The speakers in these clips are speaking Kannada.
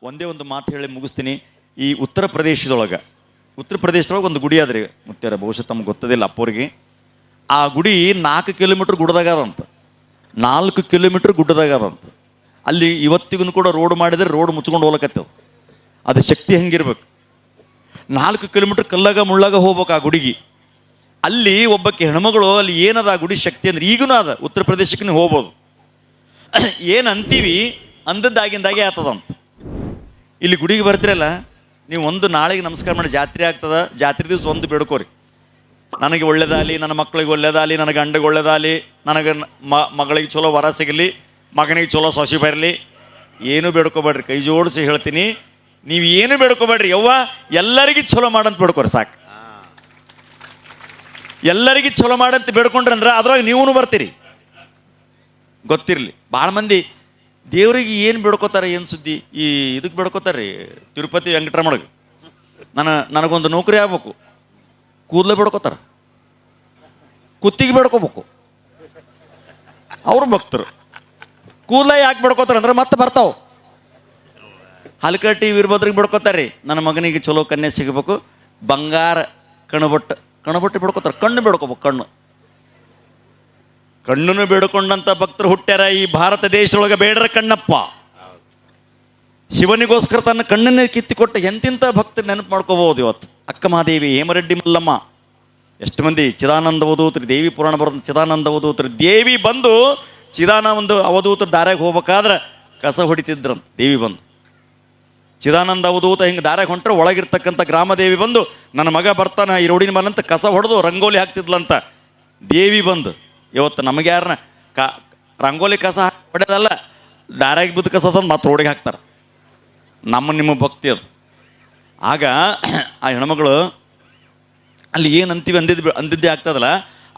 ಒಂದೇ ಒಂದು ಮಾತು ಹೇಳಿ ಮುಗಿಸ್ತೀನಿ. ಈ ಉತ್ತರ ಪ್ರದೇಶದೊಳಗೆ ಒಂದು ಗುಡಿ ಆದ್ರಿ ಮುತ್ಯಾರ, ಬಹುಶಃ ತಮ್ಗೆ ಗೊತ್ತದಿಲ್ಲ ಅಪ್ಪವ್ರಿಗೆ. ಆ ಗುಡಿ 4 ಕಿಲೋಮೀಟ್ರ್ ಗುಡ್ಡದಾಗದಂತ, 4 ಕಿಲೋಮೀಟ್ರ್ ಗುಡ್ಡದಾಗದಂತ. ಅಲ್ಲಿ ಇವತ್ತಿಗೂ ಕೂಡ ರೋಡ್ ಮಾಡಿದರೆ ರೋಡ್ ಮುಚ್ಕೊಂಡು ಹೋಗ್ಲಕತ್ತೇವೆ. ಅದು ಶಕ್ತಿ ಹೆಂಗಿರ್ಬೇಕು. 4 ಕಿಲೋಮೀಟ್ರ್ ಕಲ್ಲಾಗ ಮುಳ್ಳಾಗ ಹೋಗ್ಬೇಕು ಆ ಗುಡಿಗೆ. ಅಲ್ಲಿ ಒಬ್ಬಕ್ಕೆ ಹೆಣ್ಮಗಳು, ಅಲ್ಲಿ ಏನದ ಆ ಗುಡಿ ಶಕ್ತಿ ಅಂದ್ರೆ ಈಗೂ ಅದ. ಉತ್ತರ ಪ್ರದೇಶಕ್ಕೆ ನೀವು ಹೋಗ್ಬೋದು. ಏನು ಅಂತೀವಿ ಅಂದದ್ದಾಗಿಂದಾಗೆ ಆಗ್ತದಂತ. ಇಲ್ಲಿ ಗುಡಿಗೆ ಬರ್ತಿರಲ್ಲ ನೀವು, ಒಂದು ನಾಳೆಗೆ ನಮಸ್ಕಾರ ಮಾಡಿ ಜಾತ್ರೆ ಆಗ್ತದ, ಜಾತ್ರೆ ದಿವಸ ಒಂದು ಬೇಡ್ಕೋರಿ, ನನಗೆ ಒಳ್ಳೇದಾಗಲಿ, ನನ್ನ ಮಕ್ಕಳಿಗೆ ಒಳ್ಳೇದಾಗಲಿ, ನನ್ನ ಗಂಡಗೆ ಒಳ್ಳೇದಾಗಲಿ, ನನಗೆ ಮಗಳಿಗೆ ಚಲೋ ವರ ಸಿಗಲಿ, ಮಗನಿಗೆ ಚಲೋ ಸೊಸಿ ಬರಲಿ. ಏನೂ ಬೇಡ್ಕೋಬೇಡ್ರಿ, ಕೈ ಜೋಡಿಸಿ ಹೇಳ್ತೀನಿ, ನೀವು ಏನು ಬೇಡ್ಕೋಬೇಡ್ರಿ. ಯವ್ವ ಎಲ್ಲರಿಗೂ ಚಲೋ ಮಾಡಂತ ಬೇಡ್ಕೋರಿ ಸಾಕು. ಎಲ್ಲರಿಗೂ ಚಲೋ ಮಾಡಂತ ಬೇಡ್ಕೊಂಡ್ರಿ ಅಂದ್ರೆ ಅದ್ರಾಗ ನೀವೂ ಬರ್ತೀರಿ. ಗೊತ್ತಿರಲಿ, ಭಾಳ ಮಂದಿ ದೇವ್ರಿಗೆ ಏನು ಬೇಡ್ಕೋತಾರೆ, ಏನು ಸುದ್ದಿ, ಈ ಇದಕ್ಕೆ ಬೇಡ್ಕೋತಾರೆ ರೀ, ತಿರುಪತಿ ವೆಂಕಟರಮಣಗೆ ನನಗೊಂದು ನೌಕರಿ ಆಗ್ಬೇಕು, ಕೂದಲೇ ಬೇಡ್ಕೋತಾರೆ, ಕುತ್ತಿಗೆ ಬೇಡ್ಕೋಬೇಕು. ಅವ್ರು ಭಕ್ತರು. ಕೂದಲ ಯಾಕೆ ಬೇಡ್ಕೋತಾರೆ ಅಂದ್ರೆ ಮತ್ತೆ ಬರ್ತಾವೆ. ಹಲ್ಕಟ್ಟಿ ವೀರಭದ್ರಿಗೆ ಬೇಡ್ಕೋತಾರೆ ರೀ, ನನ್ನ ಮಗನಿಗೆ ಚಲೋ ಕನ್ಯೆ ಸಿಗಬೇಕು, ಬಂಗಾರ ಕಣಬಟ್ಟು ಬೇಡ್ಕೋತಾರೆ. ಕಣ್ಣು ಬೇಡ್ಕೋಬೇಕು, ಕಣ್ಣನ್ನು ಬೇಡ್ಕೊಂಡಂಥ ಭಕ್ತರು ಹುಟ್ಟ್ಯಾರ ಈ ಭಾರತ ದೇಶದೊಳಗೆ. ಬೇಡ್ರ ಕಣ್ಣಪ್ಪ ಶಿವನಿಗೋಸ್ಕರ ತನ್ನ ಕಣ್ಣನ್ನೇ ಕಿತ್ತಿಕೊಟ್ಟ ಎಂತಿಂಥ ಭಕ್ತರು ನೆನಪು ಮಾಡ್ಕೋಬಹುದು ಇವತ್ತು. ಅಕ್ಕ ಮಹಾದೇವಿ, ಹೇಮರೆಡ್ಡಿ ಮಲ್ಲಮ್ಮ, ಎಷ್ಟು ಮಂದಿ ಚಿದಾನಂದ ಅವಧೂತರು, ದೇವಿ ಪುರಾಣ ಬರೋದು ಚಿದಾನಂದ ಅವಧೂತರು. ದೇವಿ ಬಂದು ಚಿದಾನಂದ ಅವಧೂತರು ದಾರ್ಯಾಗ ಹೋಗ್ಬೇಕಾದ್ರೆ ಕಸ ಹೊಡಿತಿದ್ರಂತ. ದೇವಿ ಬಂದು ಚಿದಾನಂದ ಅವಧೂತ ಹಿಂಗೆ ದಾರ್ಯಾಗ ಹೊಂಟ್ರೆ ಒಳಗಿರ್ತಕ್ಕಂಥ ಗ್ರಾಮದೇವಿ ಬಂದು ನನ್ನ ಮಗ ಬರ್ತಾನ ಈ ರೋಡಿನ ಮನಂತ ಕಸ ಹೊಡೆದು ರಂಗೋಲಿ ಹಾಕ್ತಿದ್ಲಂತ. ದೇವಿ ಬಂದು ಇವತ್ತು ನಮಗೆ ಯಾರನ್ನ ರಂಗೋಲಿ ಕಸ ಹೊಡೆದಲ್ಲ, ದಾರ್ಯಾಗ ಬಿದ್ದು ಕಸ ತಂದು ಮತ್ತೆ ರೋಡಿಗೆ ಹಾಕ್ತಾರೆ. ನಿಮ್ಮ ಭಕ್ತಿ ಅದು. ಆಗ ಆ ಹೆಣ್ಮಗಳು ಅಲ್ಲಿ ಏನು ಅಂತೀವಿ ಅಂದಿದ್ದೇ ಆಗ್ತದಲ್ಲ,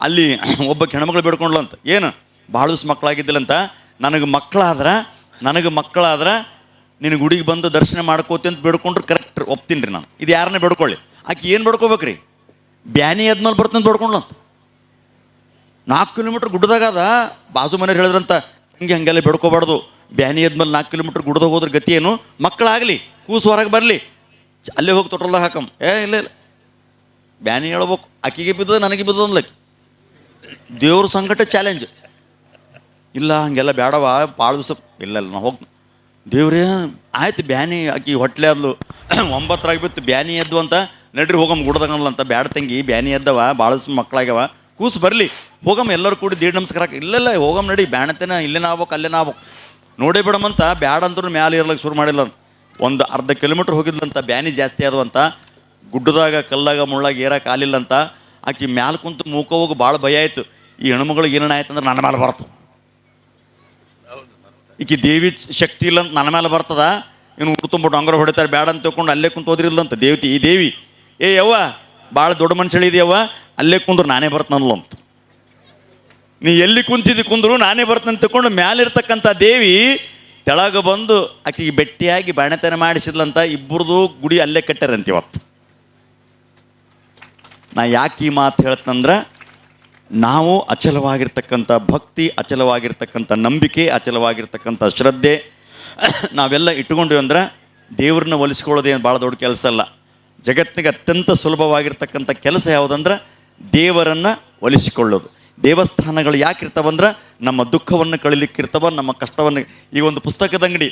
ಅಲ್ಲಿ ಒಬ್ಬ ಹೆಣ್ಮಗಳು ಬೇಡ್ಕೊಂಡ್ಲಂತ, ಏನು ಭಾಳ ದಿವ್ಸ ಮಕ್ಕಳಾಗಿದ್ದಿಲ್ಲಂತ, ನನಗೆ ಮಕ್ಕಳಾದ್ರೆ ನಿನ್ನ ಗುಡಿಗೆ ಬಂದು ದರ್ಶನ ಮಾಡ್ಕೋತಿ ಅಂತ ಬೇಡ್ಕೊಂಡ್ರೆ ಕರೆಕ್ಟ್ ಒಪ್ತೀನಿ ರೀ ನಾನು. ಇದು ಯಾರನ್ನೇ ಬೇಡ್ಕೊಳ್ಳಿ. ಆಕೆ ಏನು ಬೇಡ್ಕೋಬೇಕ್ರಿ, ಬ್ಯಾನಿ ಆದ್ಮೇಲೆ ಬರ್ತಂತ ಬೇಡ್ಕೊಂಡ್ಲಂತ. 4 ಕಿಲೋಮೀಟ್ರ್ ಗುಡ್ಡದಾಗದ, ಬಾಜು ಮನೆಯವ್ರು ಹೇಳಿದ್ರಂತ, ಹಂಗೆಲ್ಲ ಬೇಡ್ಕೋಬಾರ್ದು, ಬ್ಯಾನಿ ಆದ್ಮೇಲೆ 4 ಕಿಲೋಮೀಟ್ರ್ ಗುಡ್ದಾಗ ಹೋದ್ರೆ ಗತಿ ಏನು, ಮಕ್ಕಳಾಗಲಿ, ಕೂಸು ಹೊರಗೆ ಬರಲಿ, ಅಲ್ಲೇ ಹೋಗಿ ತೊಟಲ್ದಾಗ ಹಾಕಮ್. ಇಲ್ಲ ಬ್ಯಾನಿ ಹೇಳ್ಬೇಕು, ಆಕಿಗೆ ಬಿದ್ದದ ನನಗೆ ಬಿದ್ದದ ಅನ್ಲಕ್ಕೆ. ದೇವ್ರ ಸಂಕಟ ಚಾಲೆಂಜ್ ಇಲ್ಲ, ಹಂಗೆಲ್ಲ ಬೇಡವ, ಭಾಳ ದಿವಸ ಇಲ್ಲ ನಾ ಹೋಗಿ ದೇವ್ರೇ ಆಯ್ತು. ಬ್ಯಾನಿ ಆಕಿ ಹೊಟ್ಲೆ ಆದ್ಲು, 9 ಬಿತ್ತು ಬ್ಯಾನಿ ಎದ್ದು ಅಂತ, ನಡ್ರಿ ಹೋಗಮ್ಮ ಗುಡ್ದಾಗಲ್ಲ. ಬ್ಯಾಡ ತಂಗಿ, ಬ್ಯಾನಿ ಎದ್ದವ, ಭಾಳ ದಿವಸ ಮಕ್ಕಳಾಗ್ಯಾವ, ಕೂಸು ಬರಲಿ, ಹೋಗಮ್ಮ ಎಲ್ಲರೂ ಕೂಡಿ ದೀಡ್ ನಮಸ್ಕಾರ. ಇಲ್ಲ ಹೋಗಮ್ಮ ನಡಿ, ಬ್ಯಾಣತೇನ ಇಲ್ಲೇನ ಆಗ್ಬೇಕು ಅಲ್ಲೇನ ಆಗ್ಬೇಕು, ನೋಡೇ ಬಿಡಮಂತ. ಬ್ಯಾಡ ಅಂದ್ರೂ ಮ್ಯಾಲೆ ಇರ್ಲಿಕ್ಕೆ ಶುರು ಮಾಡಿಲ್ಲ. ಒಂದು ಅರ್ಧ ಕಿಲೋಮೀಟ್ರ್ ಹೋಗಿದ್ಲಂತ, ಬ್ಯಾನಿ ಜಾಸ್ತಿ ಆದವಂತ, ಗುಡ್ಡದಾಗ ಕಲ್ಲಾಗ ಮುಳ್ಳಾಗ ಏರಕ್ಕೆ ಆಲಿಲ್ಲಂತ. ಆಕಿ ಮ್ಯಾಲ ಕುಂತು ಮೂಕ ಹೋಗಿ ಭಾಳ ಭಯ ಆಯಿತು. ಈ ಹೆಣ್ಮಗಳಿಗೆ ಏನೇನು ಆಯ್ತು ಅಂದ್ರೆ ನನ್ನ ಮೇಲೆ ಬರ್ತದೆ, ಈಕಿ ದೇವಿ ಶಕ್ತಿ ಇಲ್ಲ ಅಂತ ನನ್ನ ಮೇಲೆ ಬರ್ತದ, ಇನ್ನು ಉಡ್ತುಂಬಿಟ್ಟು ಅಂಗರ ಹೊಡಿತಾರೆ, ಬ್ಯಾಡ ಅಂತ ತಿಳ್ಕೊಂಡು ಅಲ್ಲೇ ಕುಂತು ಹೋದ್ರಿಲ್ಲಂತ ದೇವತಿ. ಈ ದೇವಿ ಯವ್ವ ಭಾಳ ದೊಡ್ಡ ಮನುಷ್ಯಳಿದೆಯವ್ವ, ಅಲ್ಲೇ ಕುಂದ್ರು ನಾನೇ ಬರ್ತನಲ್ಲ ಅಂತ. ನೀ ಎಲ್ಲಿ ಕುಂದ್ರು ನಾನೇ ಬರ್ತಂತ ತಿಳ್ಕೊಂಡು ಮ್ಯಾಲಿರ್ತಕ್ಕಂಥ ದೇವಿ ತೆಳಗ ಬಂದು ಆಕೆಗೆ ಬೆಟ್ಟಿಯಾಗಿ ಬಾಣತನ ಮಾಡಿಸಿದ್ಲಂತ. ಇಬ್ಬರದು ಗುಡಿ ಅಲ್ಲೇ ಕಟ್ಟಾರಂತ ಇವತ್ತು. ನಾ ಯಾಕೆ ಈ ಮಾತು ಹೇಳ್ತಂದ್ರೆ, ನಾವು ಅಚಲವಾಗಿರ್ತಕ್ಕಂಥ ಭಕ್ತಿ, ಅಚಲವಾಗಿರ್ತಕ್ಕಂಥ ನಂಬಿಕೆ, ಅಚಲವಾಗಿರ್ತಕ್ಕಂಥ ಶ್ರದ್ಧೆ ನಾವೆಲ್ಲ ಇಟ್ಕೊಂಡ್ವಿ ಅಂದ್ರೆ ದೇವ್ರನ್ನ ಒಲಿಸ್ಕೊಳ್ಳೋದೇನು ಭಾಳ ದೊಡ್ಡ ಕೆಲಸ ಅಲ್ಲ. ಜಗತ್ತಿಗೆ ಅತ್ಯಂತ ಸುಲಭವಾಗಿರ್ತಕ್ಕಂಥ ಕೆಲಸ ಯಾವುದಂದ್ರೆ ದೇವರನ್ನು ಒಲಿಸಿಕೊಳ್ಳೋದು. ದೇವಸ್ಥಾನಗಳು ಯಾಕಿರ್ತಾವಂದ್ರೆ ನಮ್ಮ ದುಃಖವನ್ನು ಕಳಿಲಿಕ್ಕಿರ್ತಾವ, ನಮ್ಮ ಕಷ್ಟವನ್ನು. ಈಗ ಒಂದು ಪುಸ್ತಕದ ಅಂಗಡಿ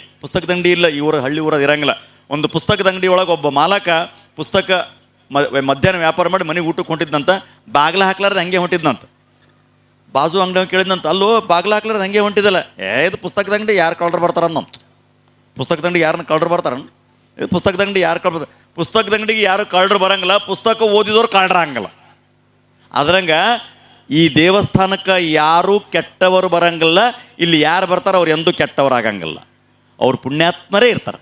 ಇಲ್ಲ, ಹಳ್ಳಿ ಊರದು ಇರಂಗಿಲ್ಲ. ಒಂದು ಪುಸ್ತಕದ ಅಂಗಡಿ ಒಳಗೆ ಒಬ್ಬ ಮಾಲಕ ಪುಸ್ತಕ ಮಧ್ಯಾಹ್ನ ವ್ಯಾಪಾರ ಮಾಡಿ ಮನೆಗೆ ಊಟಕ್ಕೆ ಹೊಂಟಿದ್ನಂತ, ಬಾಗಿಲ ಹಾಕ್ಲಾರ್ದು ಹಂಗೆ ಹೊಂಟಿದ್ನಂತ. ಬಾಜು ಅಂಗಡಿ ಕೇಳಿದ್ನಂತ, ಅಲ್ಲೋ ಬಾಗಿಲ ಹಾಕ್ಲಾರ್ದು ಹಂಗೆ ಹೊಂಟಿದ್ದಲ್ಲ, ಇದು ಪುಸ್ತಕದ ಅಂಗಡಿ ಯಾರು ಕಳ್ರು ಬರ್ತಾರಂತ. ಪುಸ್ತಕದ ಅಂಗಡಿ ಯಾರನ್ನ ಕಳ್ರು ಬರ್ತಾರ, ಪುಸ್ತಕದ ಅಂಗಡಿ ಯಾರು ಕಳ್ರು, ಪುಸ್ತಕದ ಅಂಗಡಿಗೆ ಯಾರು ಕಳ್ರು ಬರಂಗಿಲ್ಲ, ಪುಸ್ತಕ ಓದಿದವ್ರು ಕಳ್ರ ಹಂಗಲ್ಲ. ಅದ್ರಂಗ ಈ ದೇವಸ್ಥಾನಕ್ಕೆ ಯಾರು ಕೆಟ್ಟವರು ಬರಂಗಿಲ್ಲ, ಇಲ್ಲಿ ಯಾರು ಬರ್ತಾರೋ ಅವ್ರು ಎಂದೂ ಕೆಟ್ಟವರಾಗಂಗಿಲ್ಲ, ಅವ್ರು ಪುಣ್ಯಾತ್ಮರೇ ಇರ್ತಾರೆ.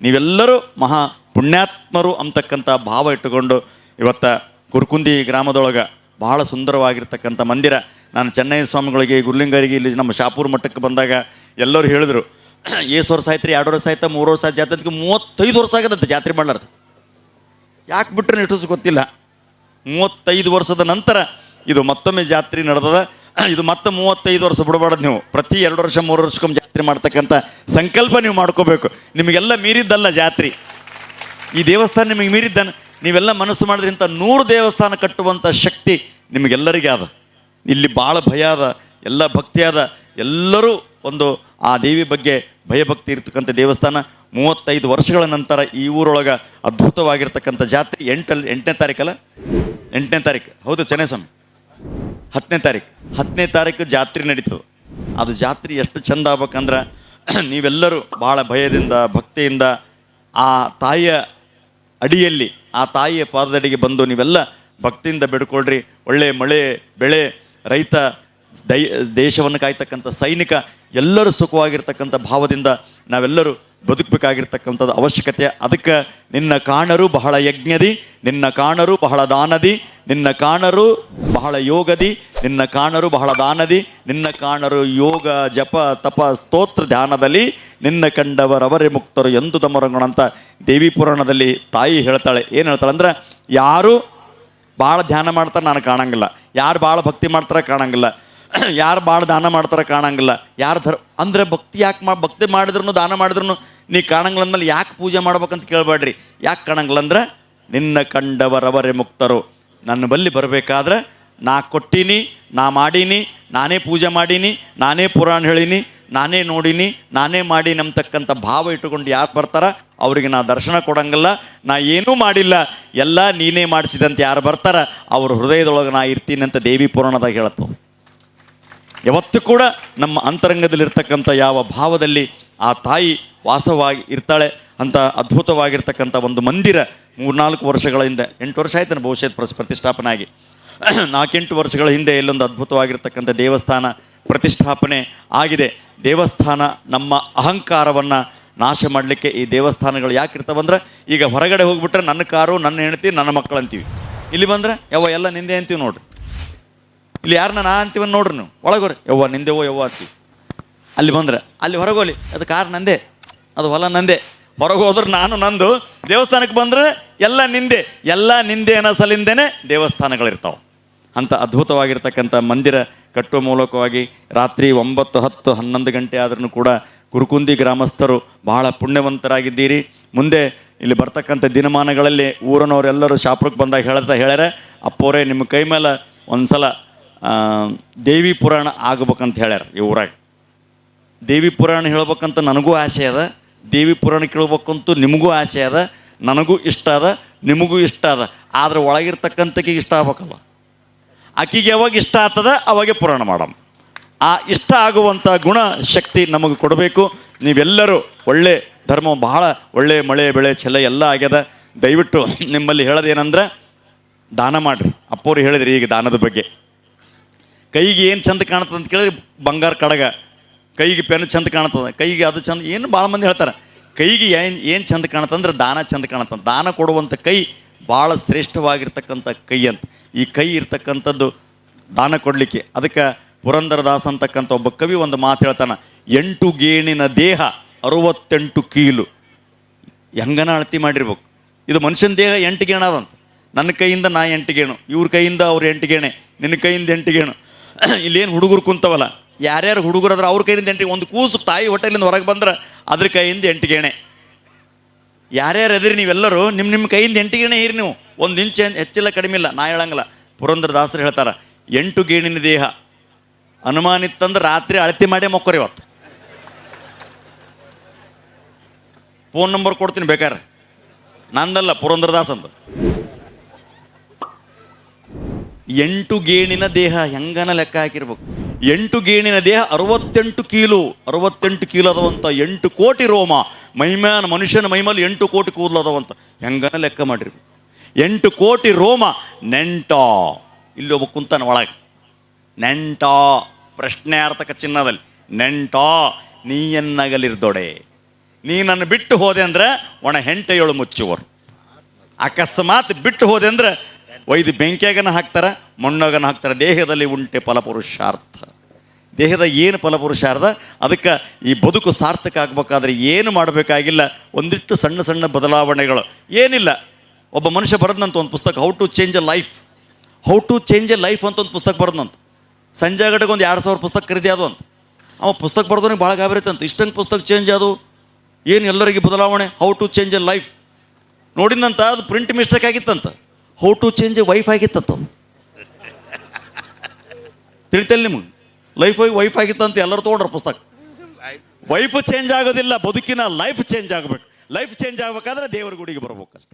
ನೀವೆಲ್ಲರೂ ಮಹಾ ಪುಣ್ಯಾತ್ಮರು ಅಂತಕ್ಕಂಥ ಭಾವ ಇಟ್ಟುಕೊಂಡು ಇವತ್ತ ಕುರ್ಕುಂದಿ ಗ್ರಾಮದೊಳಗೆ ಭಾಳ ಸುಂದರವಾಗಿರ್ತಕ್ಕಂಥ ಮಂದಿರ. ನಾನು ಚೆನ್ನೈ ಸ್ವಾಮಿಗಳಿಗೆ, ಗುರುಲಿಂಗರಿಗೆ, ಇಲ್ಲಿ ನಮ್ಮ ಶಾಪೂರ್ ಮಠಕ್ಕೆ ಬಂದಾಗ ಎಲ್ಲರೂ ಹೇಳಿದ್ರು, ಏಸು ವರ್ಷ ಆಯ್ತು ರೀ, 2 ವರ್ಷ ಆಯ್ತಾ, 3 ವರ್ಷ ಆಯ್ತು, ಜಾತ್ರೆ 35 ವರ್ಷ ಆಗದಂತೆ ಜಾತ್ರೆ ಮಾಡ್ಲಾರ್ದು. ಯಾಕೆ ಬಿಟ್ಟರೆ ಇಷ್ಟು ಗೊತ್ತಿಲ್ಲ. 35 ವರ್ಷದ ನಂತರ ಇದು ಮತ್ತೊಮ್ಮೆ ಜಾತ್ರೆ ನಡೆದದ. ಇದು ಮತ್ತೆ 35 ವರ್ಷ ಬಿಡಬಾರ್ದು. ನೀವು ಪ್ರತಿ 2 ವರ್ಷ 3 ವರ್ಷಕ್ಕೊಮ್ಮೆ ಜಾತ್ರೆ ಮಾಡ್ತಕ್ಕಂಥ ಸಂಕಲ್ಪ ನೀವು ಮಾಡ್ಕೋಬೇಕು. ನಿಮಗೆಲ್ಲ ಮೀರಿದ್ದಲ್ಲ ಜಾತ್ರೆ, ಈ ದೇವಸ್ಥಾನ ನಿಮಗೆ ಮೀರಿದ್ದಾನೆ. ನೀವೆಲ್ಲ ಮನಸ್ಸು ಮಾಡಿದ್ರೆ ಇಂಥ 100 ದೇವಸ್ಥಾನ ಕಟ್ಟುವಂಥ ಶಕ್ತಿ ನಿಮಗೆಲ್ಲರಿಗೆ ಅದ. ಇಲ್ಲಿ ಭಾಳ ಭಯ ಅದ, ಎಲ್ಲ ಭಕ್ತಿ ಅದ. ಎಲ್ಲರೂ ಒಂದು ಆ ದೇವಿ ಬಗ್ಗೆ ಭಯಭಕ್ತಿ ಇರ್ತಕ್ಕಂಥ ದೇವಸ್ಥಾನ. 35 ವರ್ಷಗಳ ನಂತರ ಈ ಊರೊಳಗೆ ಅದ್ಭುತವಾಗಿರ್ತಕ್ಕಂಥ ಜಾತ್ರೆ 8ನೇ ತಾರೀಕಲ್ಲ, 8ನೇ ತಾರೀಕು ಹೌದು ಚೆನ್ನಸ್ವಾಮಿ, 10ನೇ ತಾರೀಕು ಜಾತ್ರೆ ನಡೀತದೆ. ಅದು ಜಾತ್ರೆ ಎಷ್ಟು ಚಂದ ಆಗ್ಬೇಕಂದ್ರೆ ನೀವೆಲ್ಲರೂ ಭಾಳ ಭಯದಿಂದ ಭಕ್ತಿಯಿಂದ ಆ ತಾಯಿಯ ಅಡಿಯಲ್ಲಿ, ಆ ತಾಯಿಯ ಪಾದದಡಿಗೆ ಬಂದು ನೀವೆಲ್ಲ ಭಕ್ತಿಯಿಂದ ಬೇಡ್ಕೊಳ್ರಿ. ಒಳ್ಳೆ ಮಳೆ ಬೆಳೆ, ರೈತ, ದೇಶವನ್ನು ಕಾಯ್ತಕ್ಕಂಥ ಸೈನಿಕ ಎಲ್ಲರೂ ಸುಖವಾಗಿರ್ತಕ್ಕಂಥ ಭಾವದಿಂದ ನಾವೆಲ್ಲರೂ ಬದುಕಬೇಕಾಗಿರ್ತಕ್ಕಂಥದ್ದು ಅವಶ್ಯಕತೆ. ಅದಕ್ಕೆ ನಿನ್ನ ಕಾಣರು ಬಹಳ ಯಜ್ಞದಿ, ನಿನ್ನ ಕಾಣರು ಬಹಳ ದಾನದಿ, ನಿನ್ನ ಕಾಣರು ಬಹಳ ಯೋಗದಿ, ನಿನ್ನ ಕಾಣರು ಬಹಳ ದಾನದಿ, ನಿನ್ನ ಕಾಣರು ಯೋಗ ಜಪ ತಪ ಸ್ತೋತ್ರ ಧ್ಯಾನದಲ್ಲಿ, ನಿನ್ನ ಕಂಡವರವರೇ ಮುಕ್ತರು ಎಂದು ತಮರಂಗಣಂತ ದೇವಿ ಪುರಾಣದಲ್ಲಿ ತಾಯಿ ಹೇಳ್ತಾಳೆ. ಏನು ಹೇಳ್ತಾಳೆ ಅಂದ್ರೆ, ಯಾರು ಭಾಳ ಧ್ಯಾನ ಮಾಡ್ತಾರೆ ನಾನು ಕಾಣಂಗಿಲ್ಲ, ಯಾರು ಭಾಳ ಭಕ್ತಿ ಮಾಡ್ತಾರೆ ಕಾಣಂಗಿಲ್ಲ, ಯಾರು ಭಾಳ ದಾನ ಮಾಡ್ತಾರೆ ಕಾಣಂಗಿಲ್ಲ, ಯಾರು ಅಂದರೆ ಭಕ್ತಿ ಯಾಕೆ ಭಕ್ತಿ ಮಾಡಿದ್ರು ದಾನ ಮಾಡಿದ್ರು ನೀ ಕಾಣಂಗಿಲ್ಲ ಅಂದಮೇಲೆ ಯಾಕೆ ಪೂಜೆ ಮಾಡ್ಬೇಕಂತ ಕೇಳಬೇಡ್ರಿ. ಯಾಕೆ ಕಾಣಂಗಿಲ್ಲ ಅಂದ್ರೆ, ನಿನ್ನ ಕಂಡವರವರೇ ಮುಕ್ತರು. ನನ್ನ ಬಲ್ಲಿ ಬರಬೇಕಾದ್ರೆ ನಾ ಕೊಟ್ಟೀನಿ, ನಾ ಮಾಡೀನಿ, ನಾನೇ ಪೂಜೆ ಮಾಡೀನಿ, ನಾನೇ ಪುರಾಣ ಹೇಳೀನಿ, ನಾನೇ ನೋಡೀನಿ, ನಾನೇ ಮಾಡಿ ನಂಬತಕ್ಕಂಥ ಭಾವ ಇಟ್ಟುಕೊಂಡು ಯಾರು ಬರ್ತಾರ ಅವರಿಗೆ ನಾ ದರ್ಶನ ಕೊಡಂಗಿಲ್ಲ. ನಾ ಏನೂ ಮಾಡಿಲ್ಲ, ಎಲ್ಲ ನೀನೇ ಮಾಡಿಸಿದಂತ ಯಾರು ಬರ್ತಾರ ಅವ್ರ ಹೃದಯದೊಳಗೆ ನಾ ಇರ್ತೀನಿ ಅಂತ ದೇವಿ ಪುರಾಣದಾಗ ಹೇಳತ್ತು. ಯಾವತ್ತೂ ಕೂಡ ನಮ್ಮ ಅಂತರಂಗದಲ್ಲಿರ್ತಕ್ಕಂಥ ಯಾವ ಭಾವದಲ್ಲಿ ಆ ತಾಯಿ ವಾಸವಾಗಿ ಇರ್ತಾಳೆ ಅಂತ ಅದ್ಭುತವಾಗಿರ್ತಕ್ಕಂಥ ಒಂದು ಮಂದಿರ 3-4 ವರ್ಷಗಳ ಹಿಂದೆ, 8 ವರ್ಷ ಆಯ್ತಾನೆ ಬಹುಶಃ ಪ್ರತಿಷ್ಠಾಪನೆ ಆಗಿ, 4-8 ವರ್ಷಗಳ ಹಿಂದೆ ಇಲ್ಲೊಂದು ಅದ್ಭುತವಾಗಿರ್ತಕ್ಕಂಥ ದೇವಸ್ಥಾನ ಪ್ರತಿಷ್ಠಾಪನೆ ಆಗಿದೆ. ದೇವಸ್ಥಾನ ನಮ್ಮ ಅಹಂಕಾರವನ್ನು ನಾಶ ಮಾಡಲಿಕ್ಕೆ ಈ ದೇವಸ್ಥಾನಗಳು ಯಾಕಿರ್ತಾವಂದ್ರೆ, ಈಗ ಹೊರಗಡೆ ಹೋಗ್ಬಿಟ್ರೆ ನನ್ನ ಕಾರು, ನನ್ನ ಹೆಂಡತಿ, ನನ್ನ ಮಕ್ಕಳು ಅಂತೀವಿ. ಇಲ್ಲಿ ಬಂದರೆ ಯವ್ವ ಎಲ್ಲ ನಿಂದೆ ಅಂತೀವಿ ನೋಡ್ರಿ. ಇಲ್ಲಿ ಯಾರನ್ನ ನಾ ಅಂತೀವಿ ನೋಡ್ರಿ, ನೀವು ಒಳಗೋರಿ ಯವ್ವ ನಿಂದೆವೋ ಯವ್ವ ಅಂತೀವಿ. ಅಲ್ಲಿ ಬಂದರೆ ಅಲ್ಲಿ ಹೊರಗೋಲಿ ಅದು ಕಾರ್ ನಂದೆ, ಅದು ಹೊಲ ನಂದೆ, ಹೊರಗೆ ಹೋದ್ರೆ ನಾನು ನಂದು. ದೇವಸ್ಥಾನಕ್ಕೆ ಬಂದರೆ ಎಲ್ಲ ನಿಂದೆ, ಎಲ್ಲ ನಿಂದೆ ಅನ್ನೋ ಸಲಿಂದೇನೆ ದೇವಸ್ಥಾನಗಳಿರ್ತಾವೆ. ಅಂಥ ಅದ್ಭುತವಾಗಿರ್ತಕ್ಕಂಥ ಮಂದಿರ ಕಟ್ಟುವ ಮೂಲಕವಾಗಿ ರಾತ್ರಿ 9, 10, 11 ಗಂಟೆ ಆದ್ರೂ ಕೂಡ ಕುರುಕುಂದಿ ಗ್ರಾಮಸ್ಥರು ಬಹಳ ಪುಣ್ಯವಂತರಾಗಿದ್ದೀರಿ. ಮುಂದೆ ಇಲ್ಲಿ ಬರ್ತಕ್ಕಂಥ ದಿನಮಾನಗಳಲ್ಲಿ ಊರನವರೆಲ್ಲರೂ ಶಾಪುರಕ್ಕೆ ಬಂದಾಗ ಹೇಳ್ಯಾರ, ಅಪ್ಪೋರೇ ನಿಮ್ಮ ಕೈ ಮೇಲೆ ಒಂದು ಸಲ ದೇವಿ ಪುರಾಣ ಆಗ್ಬೇಕಂತ ಹೇಳ್ಯಾರ. ಈ ಊರಾಗ ದೇವಿ ಪುರಾಣ ಹೇಳ್ಬೇಕಂತ ನನಗೂ ಆಸೆ ಅದ, ದೇವಿ ಪುರಾಣ ಕೇಳ್ಬೇಕಂತೂ ನಿಮಗೂ ಆಸೆ ಅದ, ನನಗೂ ಇಷ್ಟ ಅದ, ನಿಮಗೂ ಇಷ್ಟ ಅದ. ಆದ್ರೆ ಒಳಗಿರ್ತಕ್ಕಂಥಕ್ಕೆ ಇಷ್ಟ ಆಗ್ಬೇಕಲ್ಲ, ಆಕಿಗೆ ಯಾವಾಗ ಇಷ್ಟ ಆಗ್ತದ ಅವಾಗೆ ಪುರಾಣ ಮಾಡಮ್ಮ. ಆ ಇಷ್ಟ ಆಗುವಂಥ ಗುಣ ಶಕ್ತಿ ನಮಗೆ ಕೊಡಬೇಕು. ನೀವೆಲ್ಲರೂ ಒಳ್ಳೆ ಧರ್ಮ, ಬಹಳ ಒಳ್ಳೆ ಮಳೆ ಬೆಳೆ ಛಲ ಎಲ್ಲ ಆಗ್ಯದ. ದಯವಿಟ್ಟು ನಿಮ್ಮಲ್ಲಿ ಹೇಳೋದೇನೆಂದ್ರೆ, ದಾನ ಮಾಡಿರಿ. ಅಪ್ಪೋರು ಹೇಳಿದ್ರಿ ಈಗ ದಾನದ ಬಗ್ಗೆ. ಕೈಗೆ ಏನು ಚಂದ ಕಾಣ್ತದೆ ಅಂತ ಕೇಳಿದ್ರೆ ಬಂಗಾರ ಕಡಗ, ಕೈಗೆ ಪೆನ್ ಚಂದ ಕಾಣ್ತದೆ, ಕೈಗೆ ಅದು ಚಂದ, ಏನು ಭಾಳ ಮಂದಿ ಹೇಳ್ತಾರೆ. ಕೈಗೆ ಏನು ಚಂದ ಕಾಣ್ತಂದ್ರೆ ದಾನ ಚಂದ ಕಾಣ್ತದೆ. ದಾನ ಕೊಡುವಂಥ ಕೈ ಭಾಳ ಶ್ರೇಷ್ಠವಾಗಿರ್ತಕ್ಕಂಥ ಕೈ ಅಂತ. ಈ ಕೈ ಇರ್ತಕ್ಕಂಥದ್ದು ದಾನ ಕೊಡಲಿಕ್ಕೆ. ಅದಕ್ಕೆ ಪುರಂದರದಾಸ್ ಅಂತಕ್ಕಂಥ ಒಬ್ಬ ಕವಿ ಒಂದು ಮಾತು ಹೇಳ್ತಾನೆ, 8 ಗೇಣಿನ ದೇಹ 68 ಕೀಲು. ಹೆಂಗನ ಅಳತಿ ಮಾಡಿರ್ಬೇಕು. ಇದು ಮನುಷ್ಯನ ದೇಹ 8 ಗೇಣ ಅದಂತ. ನನ್ನ ಕೈಯಿಂದ ನಾ 8 ಗೇಣು, ಇವ್ರ ಕೈಯಿಂದ ಅವ್ರು 8 ಗೇಣೆ, ನಿನ್ನ ಕೈಯಿಂದ 8 ಗೇಣು. ಇಲ್ಲೇನು ಹುಡುಗರು ಕುಂತವಲ್ಲ, ಯಾರ್ಯಾರು ಹುಡುಗರಾದ್ರೆ ಅವ್ರ ಕೈಯಿಂದ 8, ಒಂದು ಕೂಸು ತಾಯಿ ಹೊಟ್ಟೆಲಿಂದ ಹೊರಗೆ ಬಂದ್ರೆ ಅದ್ರ ಕೈಯಿಂದ 8 ಗೇಣೆ. ಯಾರ್ಯಾರು ಅದಿರಿ ನೀವೆಲ್ಲರೂ ನಿಮ್ಮ ಕೈಯಿಂದ 8 ಗೇಣೆ ಇರಿ ನೀವು. 1 ಇಂಚ್ ಹೆಚ್ಚಿಲ್ಲ ಕಡಿಮೆ ಇಲ್ಲ, ನಾ ಹೇಳಂಗಿಲ್ಲ. ಪುರಂದರದಾಸರು ಹೇಳ್ತಾರೆ, 8 ಗೇಣಿನ ದೇಹ. ಅನುಮಾನ ಇತ್ತಂದ್ರೆ ರಾತ್ರಿ ಅಳತಿ ಮಾಡೇ ಮಕ್ಕೋರಿ. ಇವತ್ತು ಫೋನ್ ನಂಬರ್ ಕೊಡ್ತೀನಿ ಬೇಕಾರೆ, ನಂದಲ್ಲ, ಪುರಂದರದಾಸ್ ಅಂತ. 8 ಗೇಣಿನ ದೇಹ ಹೆಂಗನ ಲೆಕ್ಕ ಹಾಕಿರ್ಬೇಕು. 8 ಗೇಣಿನ ದೇಹ 68 ಕೀಲು. 68 ಕೀಲು ಅದಾವಂತ. 8 ಕೋಟಿ ರೋಮ ಮೈಮ್ಯಾನ, ಮನುಷ್ಯನ ಮೈಮೇಲೆ 8 ಕೋಟಿ ಕೂದಲು ಅದಾವಂತ. ಹೆಂಗನ ಲೆಕ್ಕ ಮಾಡಿರ್ಬೇಕು. 8 ಕೋಟಿ ರೋಮ ನೆಂಟ. ಇಲ್ಲಿ ಒಬ್ಬ ಕುಂತಾನ ಒಳಗೆ, ನೆಂಟ ಪ್ರಶ್ನೆಯಾರ್ಥಕ ಚಿನ್ನದಲ್ಲಿ. ನೆಂಟ ನೀಯನ್ನಗಲಿರ್ದೊಡೆ, ನೀ ನನ್ನ ಬಿಟ್ಟು ಹೋದೆ ಅಂದ್ರೆ ಒಣ ಹೆಂಟೆಯೊಳು ಮುಚ್ಚುವರು. ಅಕಸ್ಮಾತ್ ಬಿಟ್ಟು ಹೋದೆ ಅಂದ್ರೆ ಒಯ್ದು ಬೆಂಕಿಯಾಗನ ಹಾಕ್ತಾರೆ, ಮಣ್ಣಾಗನ ಹಾಕ್ತಾರೆ. ದೇಹದಲ್ಲಿ ಉಂಟೆ ಫಲಪುರುಷಾರ್ಥ. ದೇಹದ ಏನು ಫಲಪುರುಷಾರ್ಥ. ಅದಕ್ಕೆ ಈ ಬದುಕು ಸಾರ್ಥಕ ಆಗ್ಬೇಕಾದ್ರೆ ಏನು ಮಾಡಬೇಕಾಗಿಲ್ಲ, ಒಂದಿಷ್ಟು ಸಣ್ಣ ಸಣ್ಣ ಬದಲಾವಣೆಗಳು ಏನಿಲ್ಲ. ಒಬ್ಬ ಮನುಷ್ಯ ಬರೆದಂತ ಒಂದು ಪುಸ್ತಕ, how to change a life ಅಂತ ಒಂದು ಪುಸ್ತಕ ಬರೆದಂತ. ಸಂಜೆ ಗಂಟೆಗೆ ಒಂದು 2,000 ಪುಸ್ತಕ ಖರೀದಿ ಅದು ಅಂತ. ಅವ ಪುಸ್ತಕ ಬರೆದವನಿಗೆ ಭಾಳ ಗಾಬರಿ ಅಂತ ಇಷ್ಟಂಗೆ ಪುಸ್ತಕ ಚೇಂಜ್ ಅದು ಏನು ಎಲ್ಲರಿಗೆ ಬದಲಾವಣೆ. How to change a life ನೋಡಿದಂತ ಅದು ಪ್ರಿಂಟ್ ಮಿಸ್ಟೇಕ್ ಆಗಿತ್ತಂತ. How to change a wife ಆಗಿತ್ತಂತ. ತಿಳಿತಲ್ಲ ನಿಮಗೆ, ವೈಫ್ ಆಗಿತ್ತಂತ ಎಲ್ಲರೂ ತೊಗೊಂಡ್ರ ಪುಸ್ತಕ. ವೈಫ್ ಚೇಂಜ್ ಆಗೋದಿಲ್ಲ, ಬದುಕಿನ ಲೈಫ್ ಚೇಂಜ್ ಆಗಬೇಕು. ಲೈಫ್ ಚೇಂಜ್ ಆಗ್ಬೇಕಾದ್ರೆ ದೇವರ ಗುಡಿಗೆ ಬರ್ಬೇಕು ಅಷ್ಟೆ.